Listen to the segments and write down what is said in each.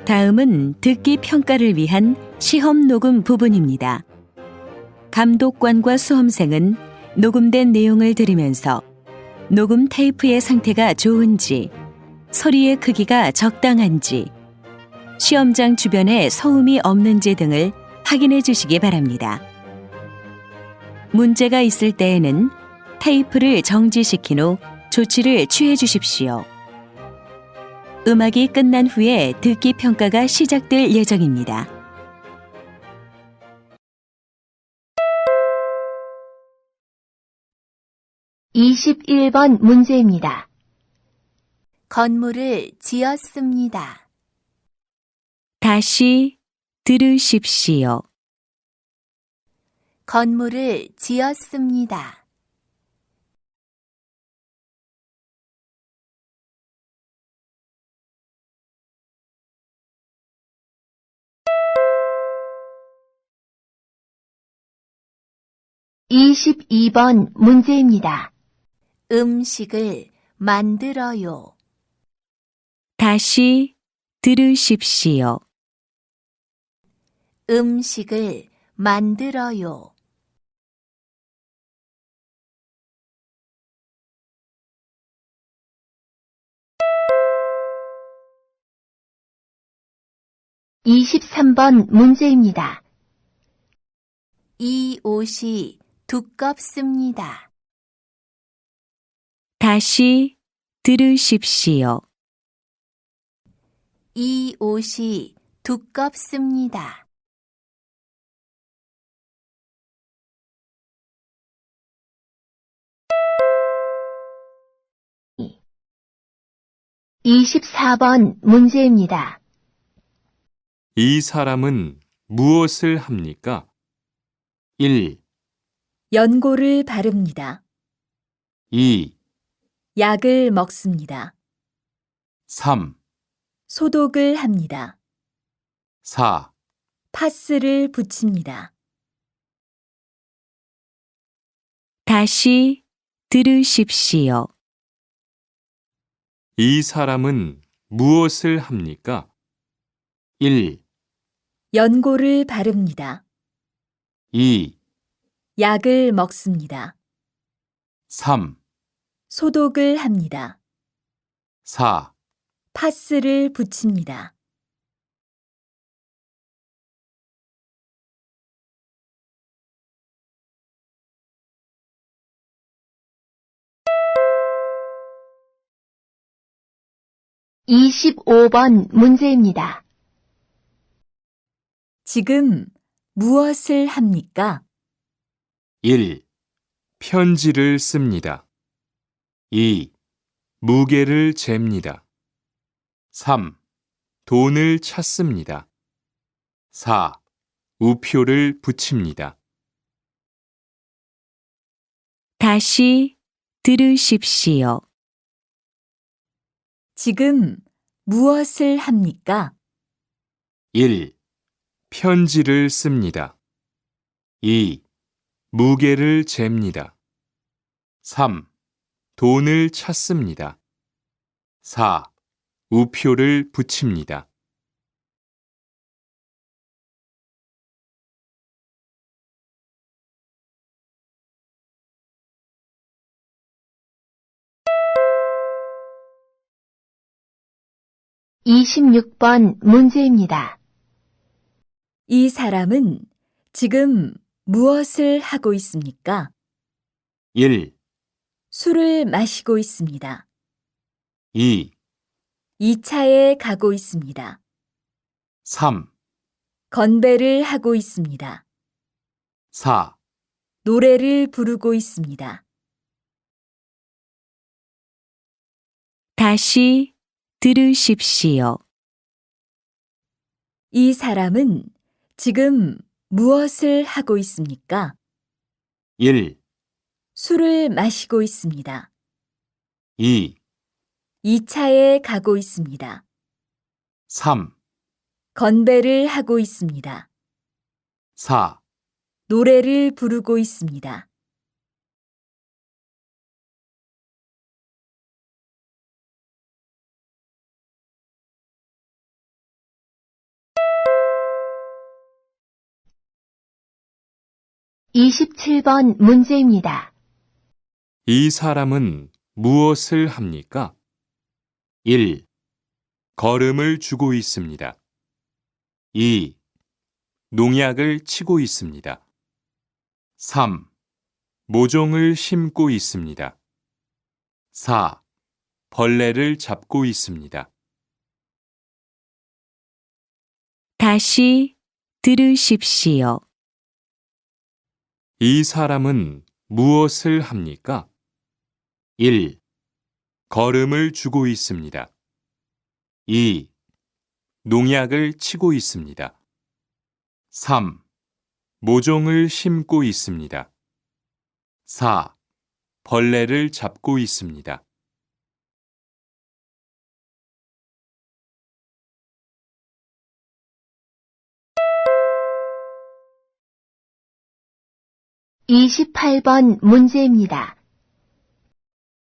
다음은 듣기 평가를 위한 시험 녹음 부분입니다. 감독관과 수험생은 녹음된 내용을 들으면서 녹음 테이프의 상태가 좋은지, 소리의 크기가 적당한지, 시험장 주변에 소음이 없는지 등을 확인해 주시기 바랍니다. 문제가 있을 때에는 테이프를 정지시킨 후 조치를 취해 주십시오. 음악이 끝난 후에 듣기 평가가 시작될 예정입니다. (21번) 문제입니다. 건물을 지었습니다. 다시 들으십시오. 건물을 지었습니다. (22번) 문제입니다. 음식을 만들어요. 다시 들으십시오. 음식을 만들어요. (23번) 문제입니다. 이 옷이 두껍습니다. 다시 들으십시오. 이 옷이 두껍습니다. (24번) 문제입니다. 이 사람은 무엇을 합니까? 1, 연고를 바릅니다. 2, 약을 먹습니다. 3, 소독을 합니다. 4, 파스를 붙입니다. 다시 들으십시오. 이 사람은 무엇을 합니까? 1, 연고를 바릅니다. 2, 약을 먹습니다. 3, 소독을 합니다. 4, 파스를 붙입니다. (25번) 문제입니다. 지금 무엇을 합니까? 1. 편지를 씁니다. 2. 무게를 잽니다. 3. 돈을 찾습니다. 4. 우표를 붙입니다. 다시 들으십시오. 지금 무엇을 합니까? 1. 편지를 씁니다. 2. 무게를 잽니다. 3. 돈을 찾습니다. 4. 우표를 붙입니다. (26번) 문제입니다. 이 사람은 지금 무엇을 하고 있습니까? 1. 술을 마시고 있습니다. 2. 2차에 가고 있습니다. 3. 건배를 하고 있습니다. 4. 노래를 부르고 있습니다. 다시 들으십시오. 이 사람은 지금 무엇을 하고 있습니까? 1. 술을 마시고 있습니다. 2. 2차에 가고 있습니다. 3. 건배를 하고 있습니다. 4. 노래를 부르고 있습니다. 27번 문제입니다. 이 사람은 무엇을 합니까? 1. 걸음을 주고 있습니다. 2. 농약을 치고 있습니다. 3. 모종을 심고 있습니다. 4. 벌레를 잡고 있습니다. 다시 들으십시오. 이 사람은 무엇을 합니까? 1. 걸음을 주고 있습니다. 2. 농약을 치고 있습니다. 3. 모종을 심고 있습니다. 4. 벌레를 잡고 있습니다. (28번) 문제입니다.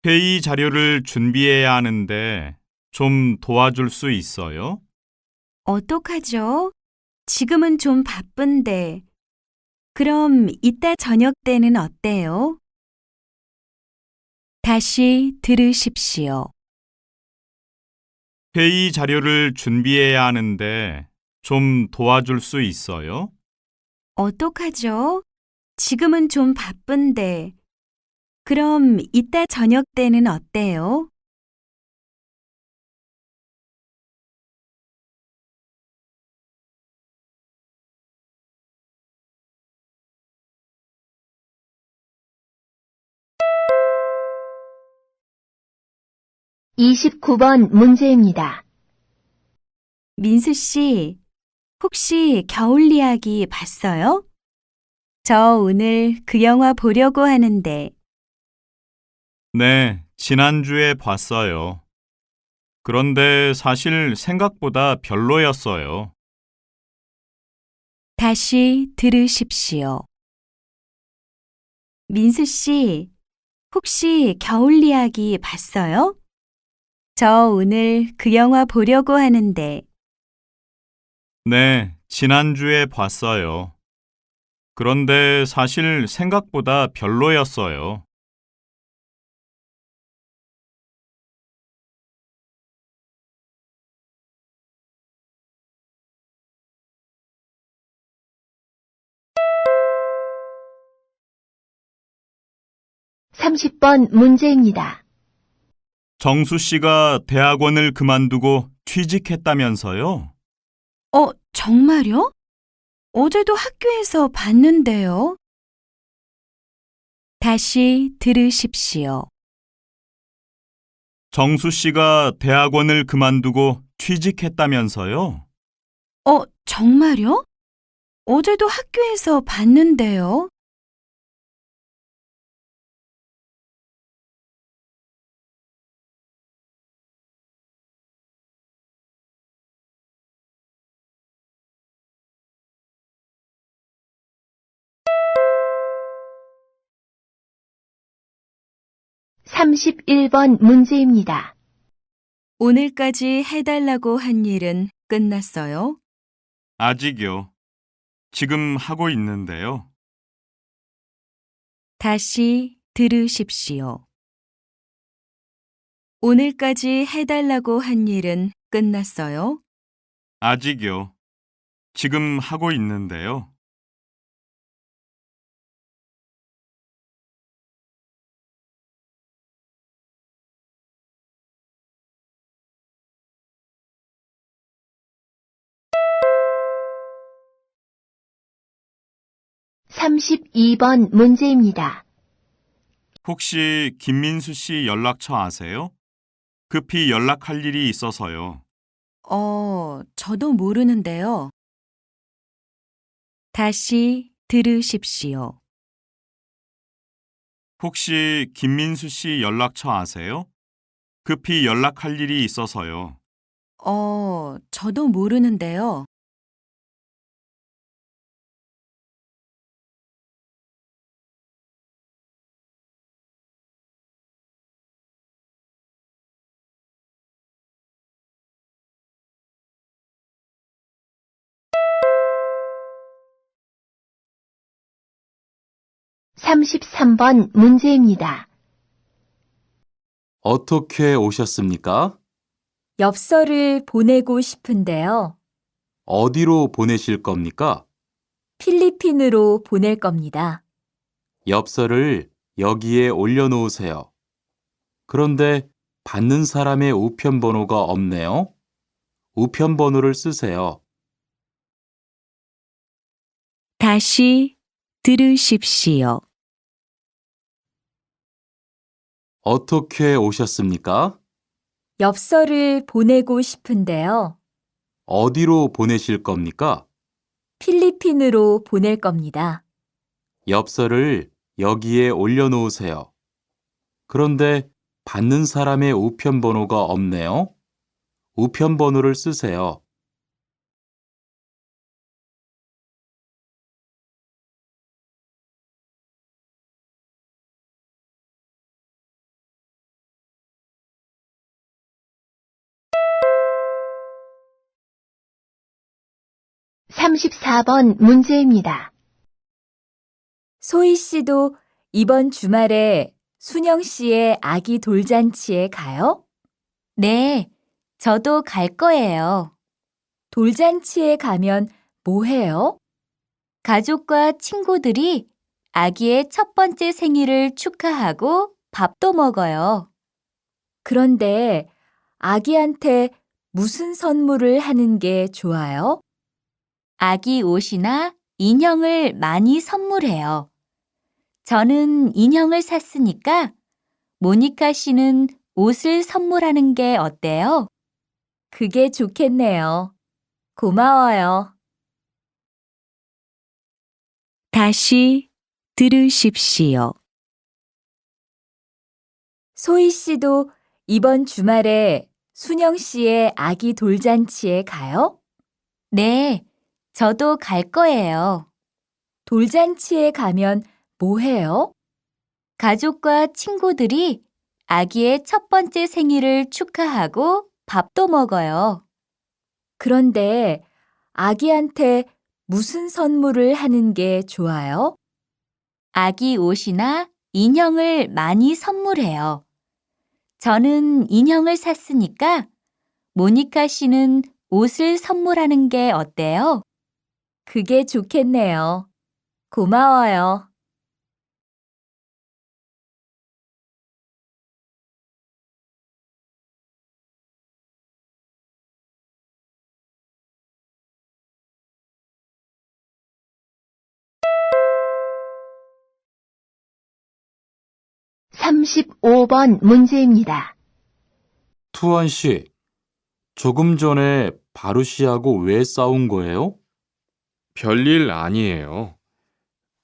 회의 자료를 준비해야 하는데 좀 도와줄 수 있어요? 어떡하죠? 지금은 좀 바쁜데. 그럼 이따 저녁 때는 어때요? 다시 들으십시오. 회의 자료를 준비해야 하는데 좀 도와줄 수 있어요? 어떡하죠? 지금은 좀 바쁜데. 그럼 이따 저녁 때는 어때요? (29번) 문제입니다. 민수 씨, 혹시 겨울 이야기 봤어요? 저 오늘 그 영화 보려고 하는데. 네, 지난주에 봤어요. 그런데 사실 생각보다 별로였어요. 다시 들으십시오. 민수 씨, 혹시 겨울 이야기 봤어요? 저 오늘 그 영화 보려고 하는데. 네, 지난주에 봤어요. 그런데 사실 생각보다 별로였어요. (30번) 문제입니다. 정수 씨가 대학원을 그만두고 취직했다면서요? 정말요? 어제도 학교에서 봤는데요. 다시 들으십시오. 정수 씨가 대학원을 그만두고 취직했다면서요? 정말요? 어제도 학교에서 봤는데요. (31번) 문제입니다. 오늘까지 해달라고 한 일은 끝났어요? 아직요. 지금 하고 있는데요. 다시 들으십시오. 오늘까지 해달라고 한 일은 끝났어요? 아직요. 지금 하고 있는데요. (32번) 문제입니다. 혹시 김민수 씨 연락처 아세요? 급히 연락할 일이 있어서요. 저도 모르는데요. 다시 들으십시오. 혹시 김민수 씨 연락처 아세요? 급히 연락할 일이 있어서요. 저도 모르는데요. 33번 문제입니다. 어떻게 오셨습니까? 엽서를 보내고 싶은데요. 어디로 보내실 겁니까? 필리핀으로 보낼 겁니다. 엽서를 여기에 올려놓으세요. 그런데 받는 사람의 우편 번호가 없네요. 우편 번호를 쓰세요. 다시 들으십시오. 어떻게 오셨습니까? 엽서를 보내고 싶은데요. 어디로 보내실 겁니까? 필리핀으로 보낼 겁니다. 엽서를 여기에 올려놓으세요. 그런데 받는 사람의 우편 번호가 없네요. 우편 번호를 쓰세요. (34번) 문제입니다. 소희 씨도 이번 주말에 순영 씨의 아기 돌잔치에 가요? 네, 저도 갈 거예요. 돌잔치에 가면 뭐 해요? 가족과 친구들이 아기의 첫 번째 생일을 축하하고 밥도 먹어요. 그런데 아기한테 무슨 선물을 하는 게 좋아요? 아기 옷이나 인형을 많이 선물해요. 저는 인형을 샀으니까 모니카 씨는 옷을 선물하는 게 어때요? 그게 좋겠네요. 고마워요. 다시 들으십시오. 소희 씨도 이번 주말에 순영 씨의 아기 돌잔치에 가요? 네, 저도 갈 거예요. 돌잔치에 가면 뭐 해요? 가족과 친구들이 아기의 첫 번째 생일을 축하하고 밥도 먹어요. 그런데 아기한테 무슨 선물을 하는 게 좋아요? 아기 옷이나 인형을 많이 선물해요. 저는 인형을 샀으니까 모니카 씨는 옷을 선물하는 게 어때요? 그게 좋겠네요. 고마워요. (35번) 문제입니다. 투원 씨, 조금 전에 바루 씨하고 왜 싸운 거예요? 별일 아니에요.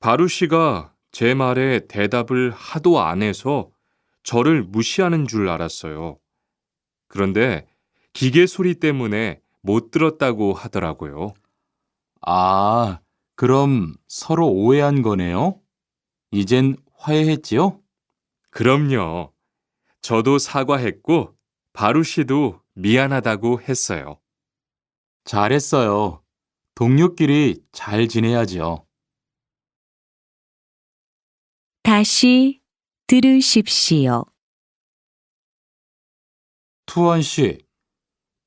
바루 씨가 제 말에 대답을 하도 안 해서 저를 무시하는 줄 알았어요. 그런데 기계 소리 때문에 못 들었다고 하더라고요. 아, 그럼 서로 오해한 거네요? 이젠 화해했지요? 그럼요. 저도 사과했고 바루 씨도 미안하다고 했어요. 잘했어요. 동료끼리 잘 지내야지요. 다시 들으십시오. 투원 씨,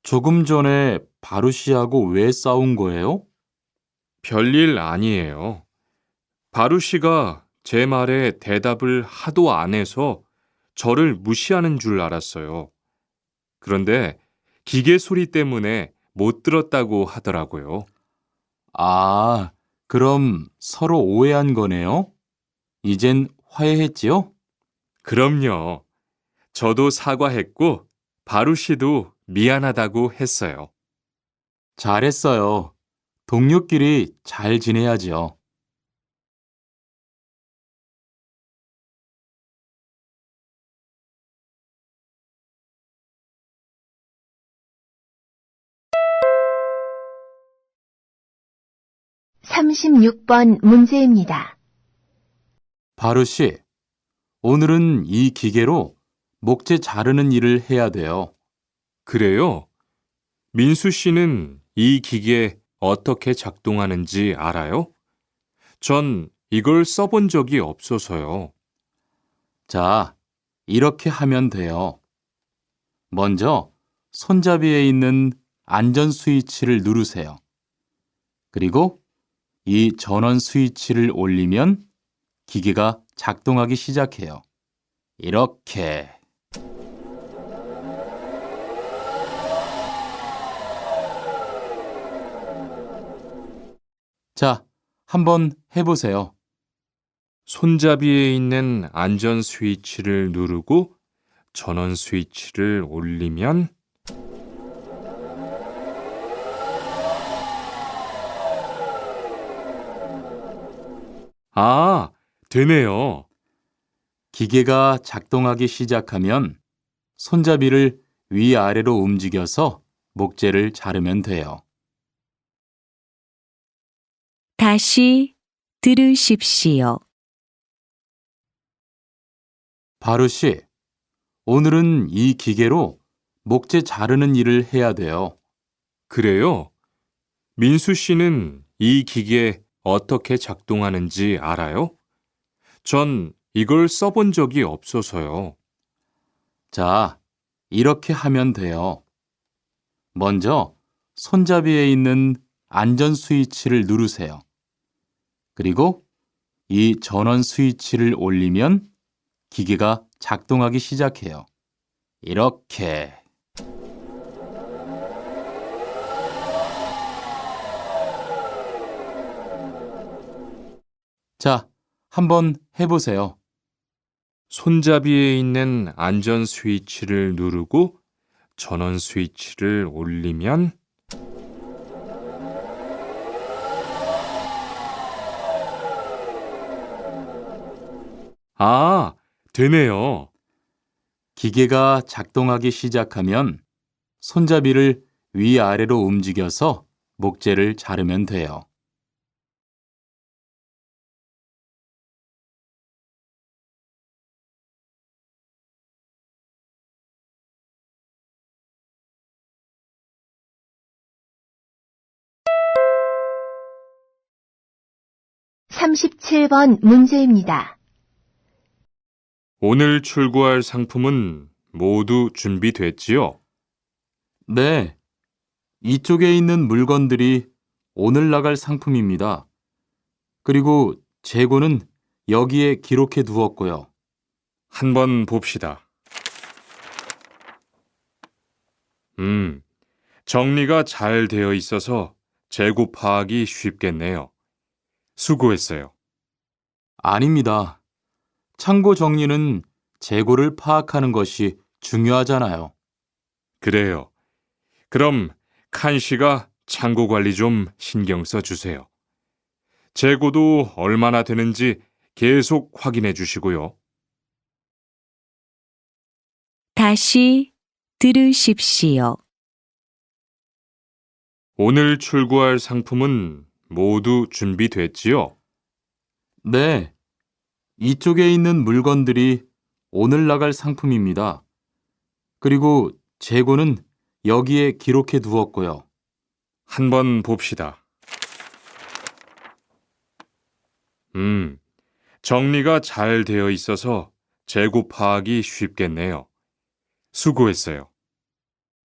조금 전에 바루 씨하고 왜 싸운 거예요? 별일 아니에요. 바루 씨가 제 말에 대답을 하도 안 해서 저를 무시하는 줄 알았어요. 그런데 기계 소리 때문에 못 들었다고 하더라고요. 아, 그럼 서로 오해한 거네요? 이젠 화해했지요? 그럼요. 저도 사과했고 바루 씨도 미안하다고 했어요. 잘했어요. 동료끼리 잘 지내야지요. (36번) 문제입니다. 바루 씨, 오늘은 이 기계로 목재 자르는 일을 해야 돼요. 그래요? 민수 씨는 이 기계 어떻게 작동하는지 알아요? 전 이걸 써본 적이 없어서요. 자, 이렇게 하면 돼요. 먼저 손잡이에 있는 안전 스위치를 누르세요. 그리고 이 전원 스위치를 올리면 기계가 작동하기 시작해요. 이렇게. 자, 한번 해보세요. 손잡이에 있는 안전 스위치를 누르고 전원 스위치를 올리면 아, 되네요. 기계가 작동하기 시작하면 손잡이를 위아래로 움직여서 목재를 자르면 돼요. 다시 들으십시오. 바루시, 오늘은 이 기계로 목재 자르는 일을 해야 돼요. 그래요? 민수 씨는 이 기계 어떻게 작동하는지 알아요? 전 이걸 써본 적이 없어서요. 자, 이렇게 하면 돼요. 먼저 손잡이에 있는 안전 스위치를 누르세요. 그리고 이 전원 스위치를 올리면 기계가 작동하기 시작해요. 이렇게. 자, 한번 해보세요. 손잡이에 있는 안전 스위치를 누르고 전원 스위치를 올리면 아, 되네요. 기계가 작동하기 시작하면 손잡이를 위아래로 움직여서 목재를 자르면 돼요. 삼십칠 번 문제입니다. 오늘 출고할 상품은 모두 준비됐지요? 네, 이쪽에 있는 물건들이 오늘 나갈 상품입니다. 그리고 재고는 여기에 기록해 두었고요. 한번 봅시다. 정리가 잘 되어 있어서 재고 파악이 쉽겠네요. 수고했어요. 아닙니다. 창고 정리는 재고를 파악하는 것이 중요하잖아요. 그래요. 그럼 칸 씨가 창고 관리 좀 신경 써 주세요. 재고도 얼마나 되는지 계속 확인해 주시고요. 다시 들으십시오. 오늘 출고할 상품은 모두 준비됐지요? 네, 이쪽에 있는 물건들이 오늘 나갈 상품입니다. 그리고 재고는 여기에 기록해 두었고요. 한번 봅시다. 정리가 잘 되어 있어서 재고 파악이 쉽겠네요. 수고했어요.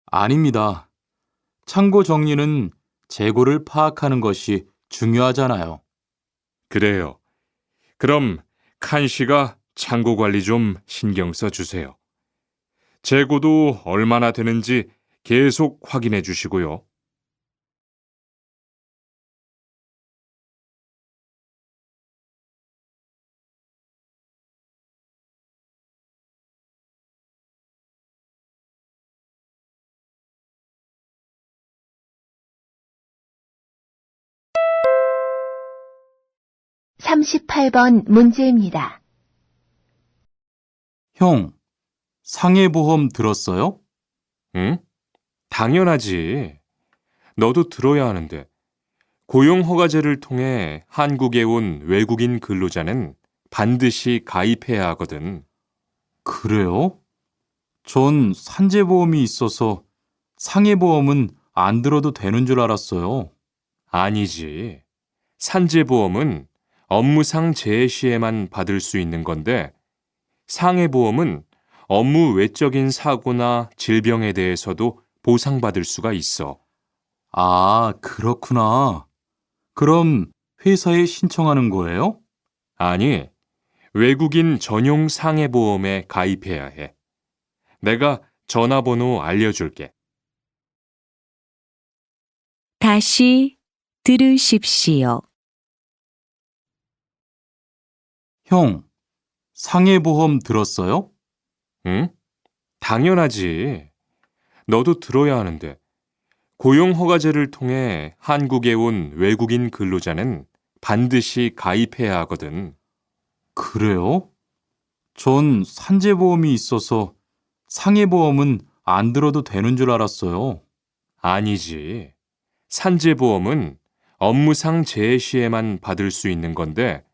아닙니다. 창고 정리는 재고를 파악하는 것이 중요하잖아요. 그래요. 그럼 칸 씨가 창고 관리 좀 신경 써 주세요. 재고도 얼마나 되는지 계속 확인해 주시고요. 삼십팔 번 문제입니다. 형, 상해보험 들었어요? 응? 당연하지. 너도 들어야 하는데. 고용허가제를 통해 한국에 온 외국인 근로자는 반드시 가입해야 하거든. 그래요? 전 산재보험이 있어서 상해보험은 안 들어도 되는 줄 알았어요. 아니지. 산재보험은 업무상 재해 시에만 받을 수 있는 건데 상해보험은 업무 외적인 사고나 질병에 대해서도 보상받을 수가 있어. 아, 그렇구나. 그럼 회사에 신청하는 거예요? 아니, 외국인 전용 상해보험에 가입해야 해. 내가 전화번호 알려줄게. 다시 들으십시오. 형, 상해보험 들었어요? 응? 당연하지. 너도 들어야 하는데. 고용허가제를 통해 한국에 온 외국인 근로자는 반드시 가입해야 하거든. 그래요? 전 산재보험이 있어서 상해보험은 안 들어도 되는 줄 알았어요. 아니지. 산재보험은 업무상 재해 시에만 받을 수 있는 건데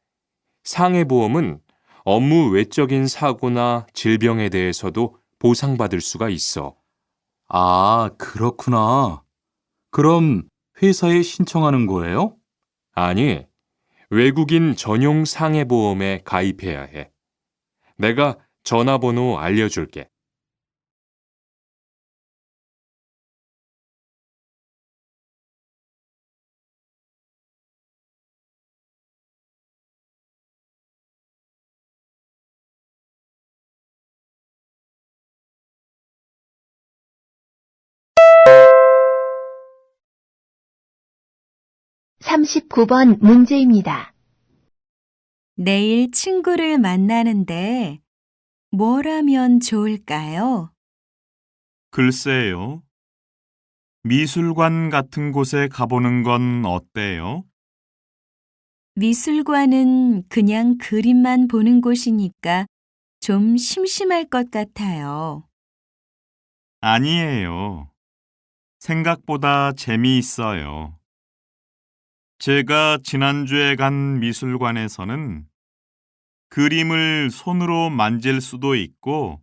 상해보험은 업무 외적인 사고나 질병에 대해서도 보상받을 수가 있어. 아, 그렇구나. 그럼 회사에 신청하는 거예요? 아니, 외국인 전용 상해보험에 가입해야 해. 내가 전화번호 알려줄게. 삼십구 번 문제입니다. 내일 친구를 만나는데 뭘 하면 좋을까요? 글쎄요. 미술관 같은 곳에 가보는 건 어때요? 미술관은 그냥 그림만 보는 곳이니까 좀 심심할 것 같아요. 아니에요. 생각보다 재미있어요. 제가 지난주에 간 미술관에서는 그림을 손으로 만질 수도 있고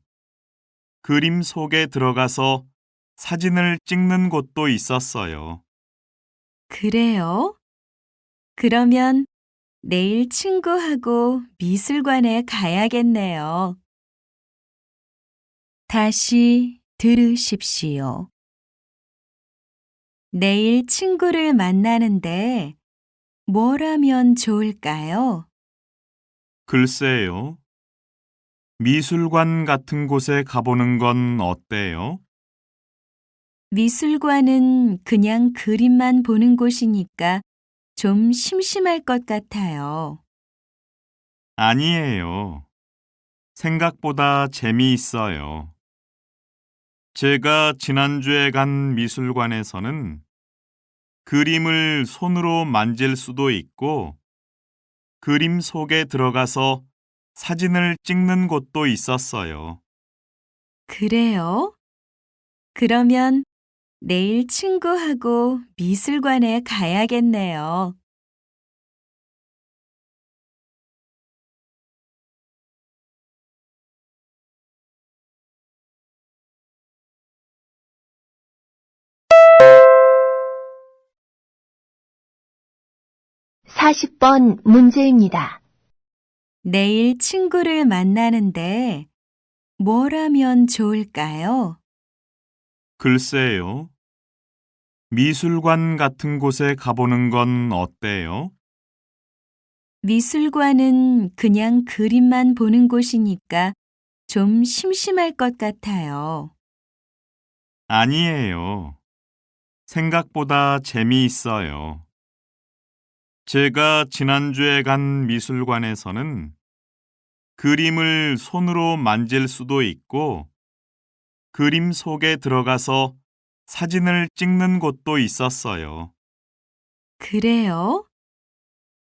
그림 속에 들어가서 사진을 찍는 곳도 있었어요. 그래요? 그러면 내일 친구하고 미술관에 가야겠네요. 다시 들으십시오. 내일 친구를 만나는데 뭘 하면 좋을까요? 글쎄요. 미술관 같은 곳에 가보는 건 어때요? 미술관은 그냥 그림만 보는 곳이니까 좀 심심할 것 같아요. 아니에요. 생각보다 재미있어요. 제가 지난주에 간 미술관에서는 그림을 손으로 만질 수도 있고 그림 속에 들어가서 사진을 찍는 곳도 있었어요. 그래요? 그러면 내일 친구하고 미술관에 가야겠네요. 사십 번 문제입니다. 내일 친구를 만나는데 뭘 하면 좋을까요? 글쎄요. 미술관 같은 곳에 가보는 건 어때요? 미술관은 그냥 그림만 보는 곳이니까 좀 심심할 것 같아요. 아니에요. 생각보다 재미있어요. 제가 지난주에 간 미술관에서는 그림을 손으로 만질 수도 있고 그림 속에 들어가서 사진을 찍는 곳도 있었어요. 그래요?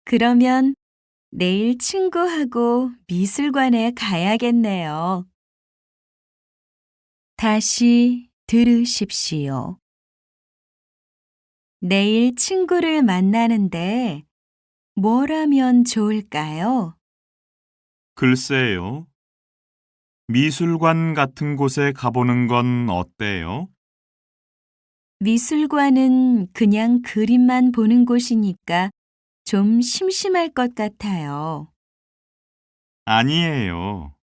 그러면 내일 친구하고 미술관에 가야겠네요. 다시 들으십시오. 내일 친구를 만나는데 뭘 하면 좋을까요? 글쎄요. 미술관 같은 곳에 가보는 건 어때요? 미술관은 그냥 그림만 보는 곳이니까 좀 심심할 것 같아요. 아니에요.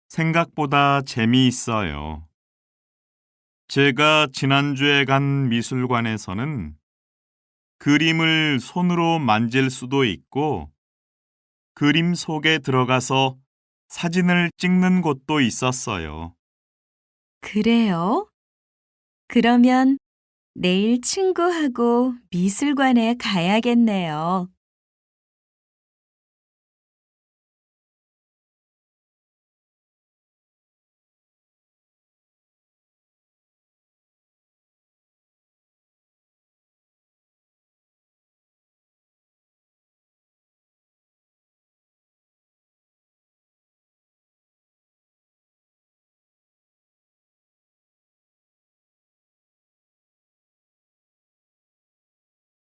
생각보다 재미있어요. 제가 지난주에 간 미술관에서는 그림을 손으로 만질 수도 있고 그림 속에 들어가서 사진을 찍는 곳도 있었어요. 그래요? 그러면 내일 친구하고 미술관에 가야겠네요.